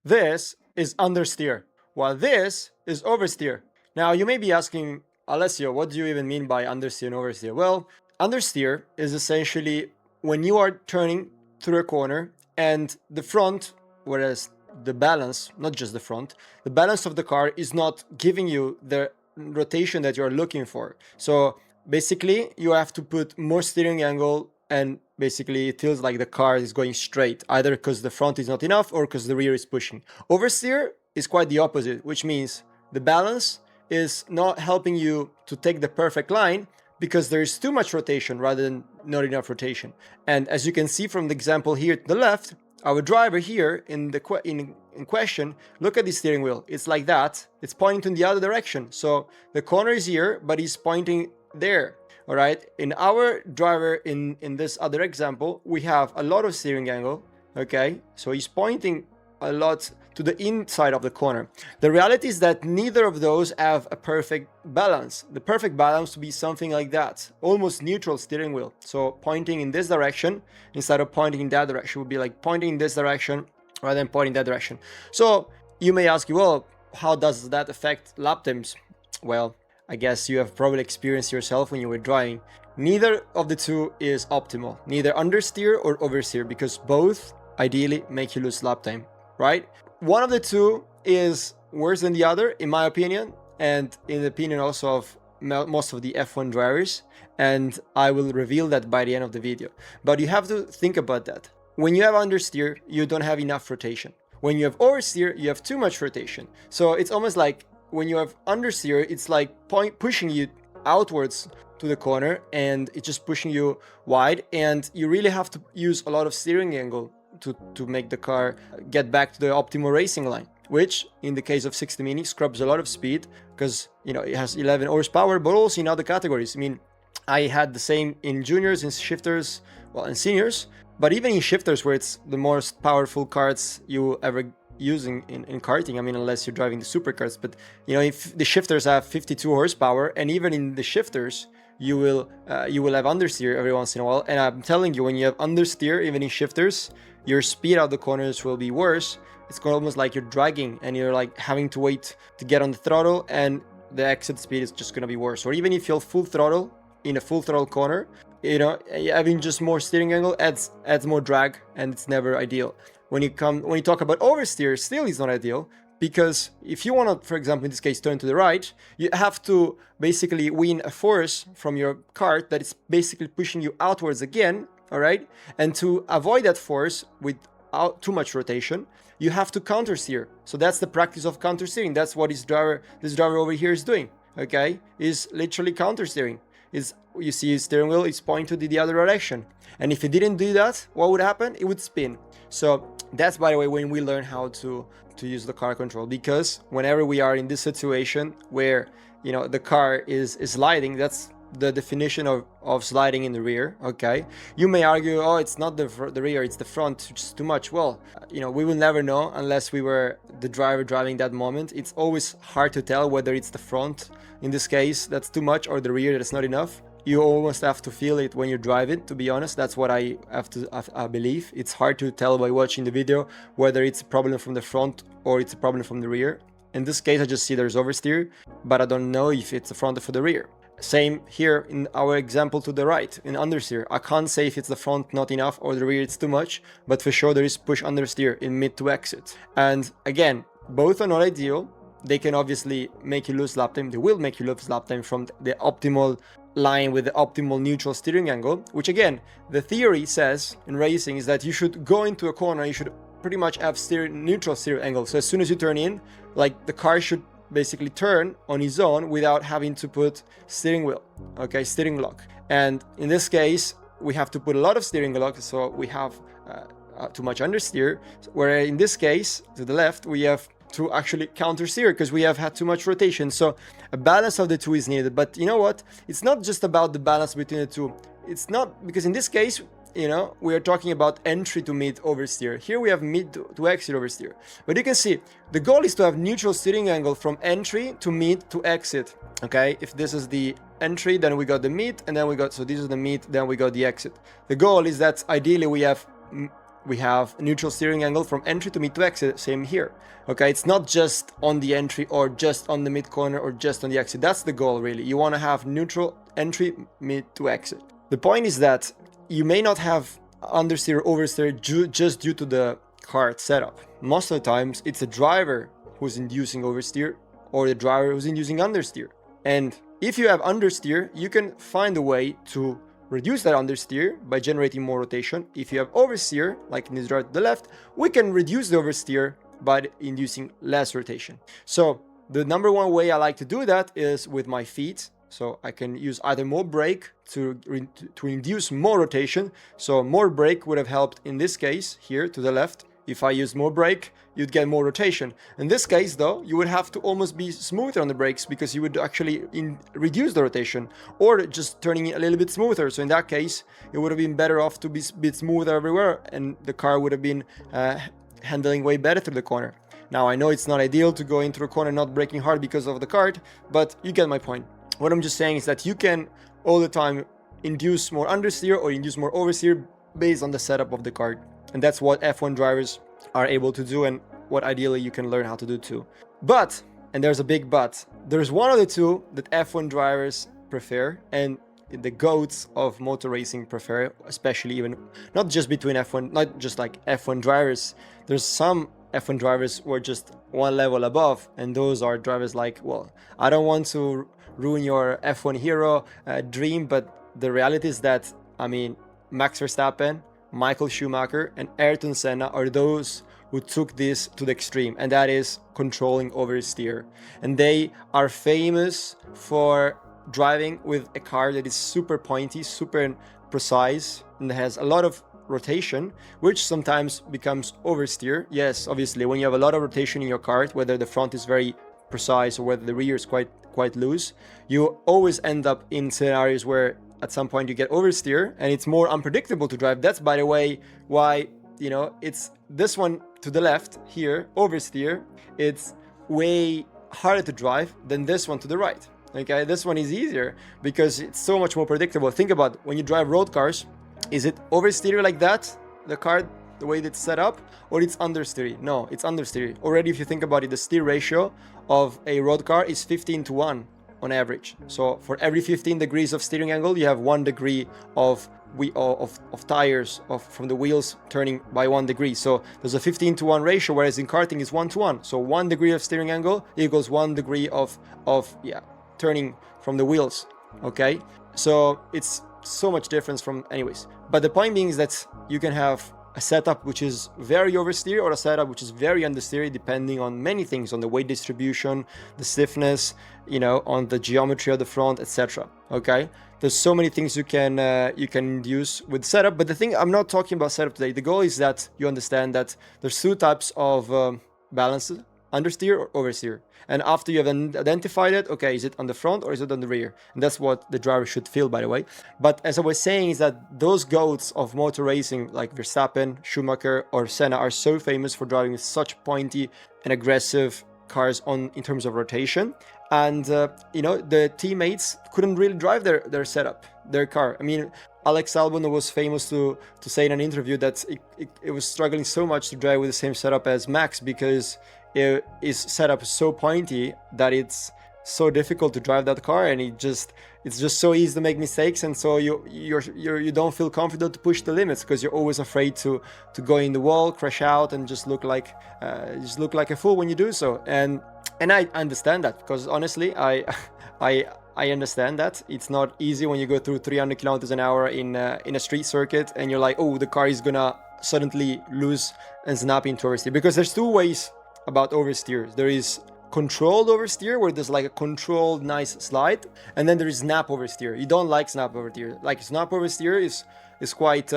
This is understeer, while this is oversteer. Now, you may be asking, Alessio, what do you even mean by understeer and oversteer? Well, understeer is essentially when you are turning through a corner and the front, whereas the balance, not just the front, the balance of the car is not giving you the rotation that you're looking for. So basically, you have to put more steering angle, and basically it feels like the car is going straight, either because the front is not enough or because the rear is pushing. Oversteer is quite the opposite, which means the balance is not helping you to take the perfect line because there is too much rotation rather than not enough rotation. And as you can see from the example here to the left, our driver here in question, look at the steering wheel. It's like that. It's pointing in the other direction. So the corner is here, but he's pointing there. All right. In our driver in this other example, we have a lot of steering angle. Okay. So he's pointing a lot to the inside of the corner. The reality is that neither of those have a perfect balance. The perfect balance would be something like that, almost neutral steering wheel. So pointing in this direction instead of pointing in that direction would be like pointing in this direction rather than pointing that direction. So you may ask, well, how does that affect lap times? Well, I guess you have probably experienced yourself when you were driving. Neither of the two is optimal, neither understeer or oversteer, because both ideally make you lose lap time, right? One of the two is worse than the other, in my opinion, and in the opinion also of most of the F1 drivers, and I will reveal that by the end of the video. But you have to think about that. When you have understeer, you don't have enough rotation. When you have oversteer, you have too much rotation. So it's almost like when you have understeer, it's like pushing you outwards to the corner, and it's just pushing you wide, and you really have to use a lot of steering angle to make the car get back to the optimal racing line, which in the case of 60 Mini scrubs a lot of speed because it has 11 horsepower, but also in other categories. I mean, I had the same in juniors, in shifters, well, in seniors, but even in shifters, where it's the most powerful karts you ever using in karting. I mean, unless you're driving the supercars, but if the shifters have 52 horsepower, and even in the shifters you will have understeer every once in a while. And I'm telling you, when you have understeer, even in shifters, your speed out the corners will be worse. It's almost like you're dragging and you're like having to wait to get on the throttle, and the exit speed is just going to be worse. Or even if you're full throttle in a full throttle corner, having just more steering angle adds more drag, and it's never ideal. When you talk about oversteer, still is not ideal, because if you want to, for example, in this case, turn to the right, you have to basically win a force from your kart that is basically pushing you outwards again, all right? And to avoid that force without too much rotation, you have to countersteer. So that's the practice of countersteering. That's what this driver over here is doing, okay? Is literally countersteering. You see his steering wheel is pointing to the other direction. And if he didn't do that, what would happen? It would spin. So that's, by the way, when we learn how to use the car control, because whenever we are in this situation where the car is sliding, that's the definition of sliding in the rear. Okay, you may argue, oh, it's not the rear, it's the front, which is too much. Well, we will never know unless we were the driver driving that moment. It's always hard to tell whether it's the front in this case that's too much or the rear that's not enough. You almost have to feel it when you drive it, to be honest. That's what I believe. It's hard to tell by watching the video whether it's a problem from the front or it's a problem from the rear. In this case, I just see there's oversteer, but I don't know if it's the front or the rear. Same here in our example to the right, in understeer. I can't say if it's the front not enough or the rear it's too much, but for sure there is push understeer in mid to exit. And again, both are not ideal. They can obviously make you lose lap time. They will make you lose lap time from the optimal line with the optimal neutral steering angle, which again, the theory says in racing is that you should go into a corner, you should pretty much have neutral steering angle. So as soon as you turn in, like the car should basically turn on its own without having to put steering wheel, okay, steering lock. And in this case, we have to put a lot of steering lock, so we have too much understeer, where in this case, to the left, we have to actually countersteer because we have had too much rotation. So a balance of the two is needed. But you know what? It's not just about the balance between the two. It's not, because in this case, we are talking about entry to mid oversteer. Here we have mid to exit oversteer. But you can see the goal is to have neutral steering angle from entry to mid to exit. Okay, if this is the entry, then we got the mid, and then so this is the mid, then we got the exit. The goal is that ideally we have we have neutral steering angle from entry to mid to exit, same here. Okay, it's not just on the entry or just on the mid corner or just on the exit. That's the goal, really. You want to have neutral entry, mid to exit. The point is that you may not have understeer or oversteer just due to the kart setup. Most of the times, it's the driver who's inducing oversteer or the driver who's inducing understeer. And if you have understeer, you can find a way to reduce that understeer by generating more rotation. If you have oversteer, like in this drive to the left, we can reduce the oversteer by inducing less rotation. So the number one way I like to do that is with my feet. So I can use either more brake to induce more rotation. So more brake would have helped in this case here to the left. If I use more brake, you'd get more rotation. In this case, though, you would have to almost be smoother on the brakes because you would actually reduce the rotation, or just turning it a little bit smoother. So in that case, it would have been better off to be a bit smoother everywhere, and the car would have been handling way better through the corner. Now, I know it's not ideal to go into a corner not braking hard because of the kart, but you get my point. What I'm just saying is that you can all the time induce more understeer or induce more oversteer based on the setup of the kart. And that's what F1 drivers are able to do, and what ideally you can learn how to do too. But, and there's a big but, there's one of the two that F1 drivers prefer, and the goats of motor racing prefer, especially even, not just between F1, not just like F1 drivers. There's some F1 drivers who are just one level above, and those are drivers like, well, I don't want to ruin your F1 hero dream, but the reality is that, I mean, Max Verstappen, Michael Schumacher, and Ayrton Senna are those who took this to the extreme, and that is controlling oversteer. And they are famous for driving with a car that is super pointy, super precise, and has a lot of rotation, which sometimes becomes oversteer. Yes, obviously, when you have a lot of rotation in your car, whether the front is very precise or whether the rear is quite loose, you always end up in scenarios where at some point you get oversteer and it's more unpredictable to drive. That's, by the way, why, you know, it's this one to the left here, oversteer, it's way harder to drive than this one to the right. Okay, this one is easier because it's so much more predictable. Think about when you drive road cars, is it oversteer like that, the car, the way it's set up, or it's understeer? No, it's understeer. Already, if you think about it, the steer ratio of a road car is 15:1 on average. So for every 15 degrees of steering angle, you have 1 degree of tires from the wheels turning by 1 degree. So there's a 15:1 ratio, whereas in karting it's 1:1. So 1 degree of steering angle equals 1 degree of turning from the wheels. Okay, so it's so much difference from anyways. But the point being is that you can have a setup which is very oversteer or a setup which is very understeer, depending on many things, on the weight distribution, the stiffness, you know, on the geometry of the front, etc. Okay, there's so many things you can induce with setup. But the thing, I'm not talking about setup today. The goal is that you understand that there's two types of balances: understeer or oversteer. And after you have identified it, okay, is it on the front or is it on the rear? And that's what the driver should feel, by the way. But as I was saying, is that those goats of motor racing like Verstappen, Schumacher, or Senna are so famous for driving with such pointy and aggressive cars in terms of rotation. And, you know, the teammates couldn't really drive their setup, their car. I mean, Alex Albon was famous to say in an interview that it was struggling so much to drive with the same setup as Max because it is set up so pointy that it's so difficult to drive that car, and it's just so easy to make mistakes, and so you don't feel confident to push the limits because you're always afraid to go in the wall, crash out, and just look like a fool when you do so. And I understand that, because honestly, I understand that it's not easy when you go through 300 kilometers an hour in a street circuit and you're like, oh, the car is gonna suddenly lose and snap into oversteer. Because there's two ways about oversteer. There is controlled oversteer, where there's like a controlled nice slide, and then there is snap oversteer. You don't like snap oversteer. Like snap oversteer is quite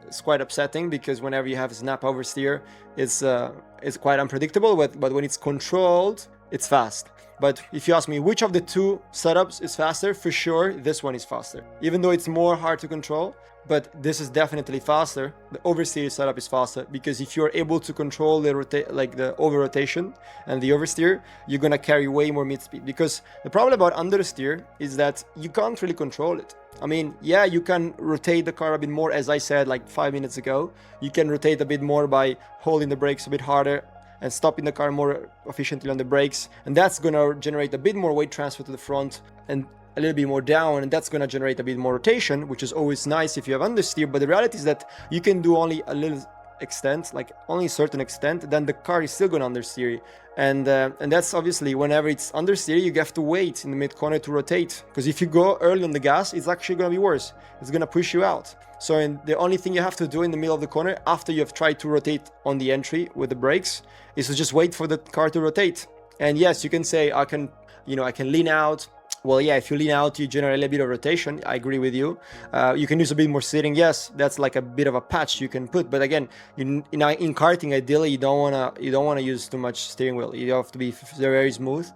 it's quite upsetting, because whenever you have snap oversteer, it's quite unpredictable. But when it's controlled, it's fast. But if you ask me which of the two setups is faster, for sure this one is faster. Even though it's more hard to control, but this is definitely faster. The oversteer setup is faster, because if you're able to control the over rotation and the oversteer, you're gonna carry way more mid speed. Because the problem about understeer is that you can't really control it. I mean, yeah, you can rotate the car a bit more, as I said like 5 minutes ago. You can rotate a bit more by holding the brakes a bit harder and stopping the car more efficiently on the brakes, and that's gonna generate a bit more weight transfer to the front and a little bit more down, and that's gonna generate a bit more rotation, which is always nice if you have understeer. But the reality is that you can do only a little extent, like only a certain extent, then the car is still gonna understeer. And that's obviously whenever it's understeer, you have to wait in the mid corner to rotate, because if you go early on the gas, it's actually gonna be worse. It's gonna push you out. So the only thing you have to do in the middle of the corner after you have tried to rotate on the entry with the brakes is to just wait for the car to rotate. And yes, you can say I can lean out. Well, yeah, if you lean out, you generate a little bit of rotation. I agree with you. You can use a bit more seating. Yes, that's like a bit of a patch you can put. But again, in karting, ideally, you don't wanna use too much steering wheel. You have to be very smooth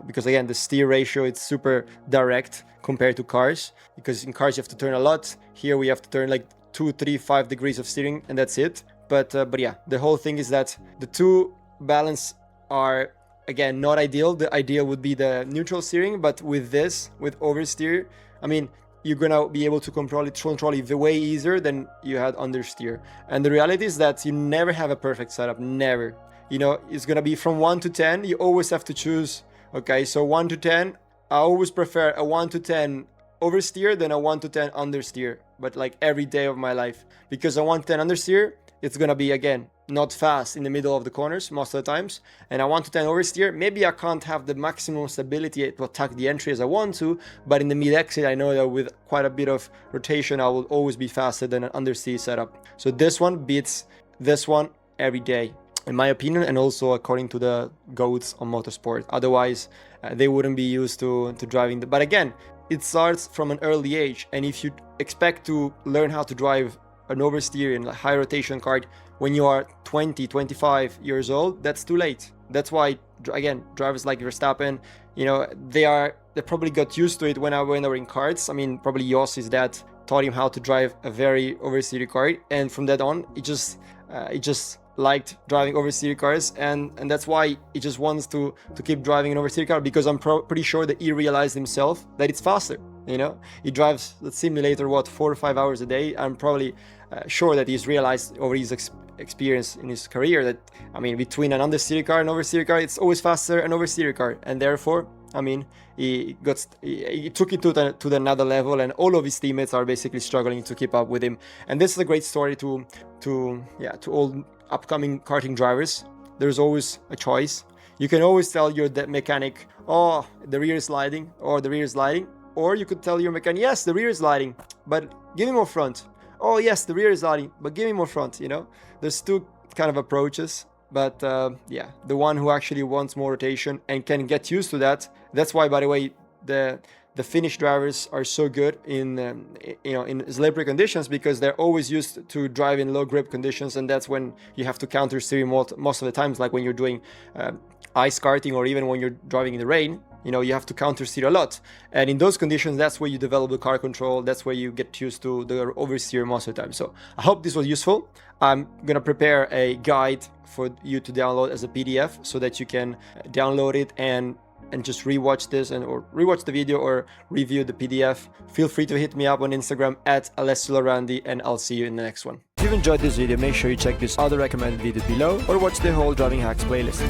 because again, the steer ratio it's super direct compared to cars. Because in cars you have to turn a lot. Here we have to turn like 2, 3, 5 degrees of steering, and that's it. But yeah, the whole thing is that the two balance are, again, not ideal. The ideal would be the neutral steering, but with oversteer, I mean, you're gonna be able to control it way easier than you had understeer. And the reality is that you never have a perfect setup, never. It's gonna be from 1 to 10. You always have to choose. Okay, so 1 to 10, I always prefer a 1 to 10 oversteer than a 1 to 10 understeer, but like every day of my life, because a 1 to 10 understeer, it's gonna be, again, not fast in the middle of the corners most of the times, and I want to 10 oversteer. Maybe I can't have the maximum stability to attack the entry as I want to, but in the mid exit I know that with quite a bit of rotation I will always be faster than an understeer setup. So this one beats this one every day, in my opinion, and also according to the goats on motorsport. Otherwise they wouldn't be used to driving but again, it starts from an early age, and if you expect to learn how to drive an oversteer in a high rotation kart when you are 20, 25 years old, that's too late. That's why, again, drivers like Verstappen, they probably got used to it when they were in karts. I mean, probably Yossi's dad taught him how to drive a very oversteer kart, and from that on, it just liked driving oversteer cars, and that's why he just wants to keep driving an oversteer car, because I'm pretty sure that he realized himself that it's faster. He drives the simulator 4 or 5 hours a day. I'm probably sure that he's realized over his experience in his career that, I mean, between an understeer car and oversteer car, it's always faster an oversteer car, and therefore, I mean, he took it to another level, and all of his teammates are basically struggling to keep up with him. And this is a great story to all upcoming karting drivers. There's always a choice. You can always tell your mechanic, oh, the rear is sliding, or the rear is sliding. Or you could tell your mechanic, yes, the rear is sliding, but give me more front. Oh, yes, the rear is sliding, but give me more front, There's two kind of approaches. But yeah, the one who actually wants more rotation and can get used to that. That's why, by the way, the Finnish drivers are so good in slippery conditions, because they're always used to drive in low grip conditions, and that's when you have to counter steer most of the times, like when you're doing ice karting, or even when you're driving in the rain. You have to counter steer a lot, and in those conditions, that's where you develop the car control. That's where you get used to the oversteer most of the time. So I hope this was useful. I'm gonna prepare a guide for you to download as a PDF, so that you can download it and just rewatch this or rewatch the video or review the PDF. Feel free to hit me up on Instagram @AlessioLorandi, and I'll see you in the next one. If you've enjoyed this video, make sure you check this other recommended video below, or watch the whole Driving Hacks playlist.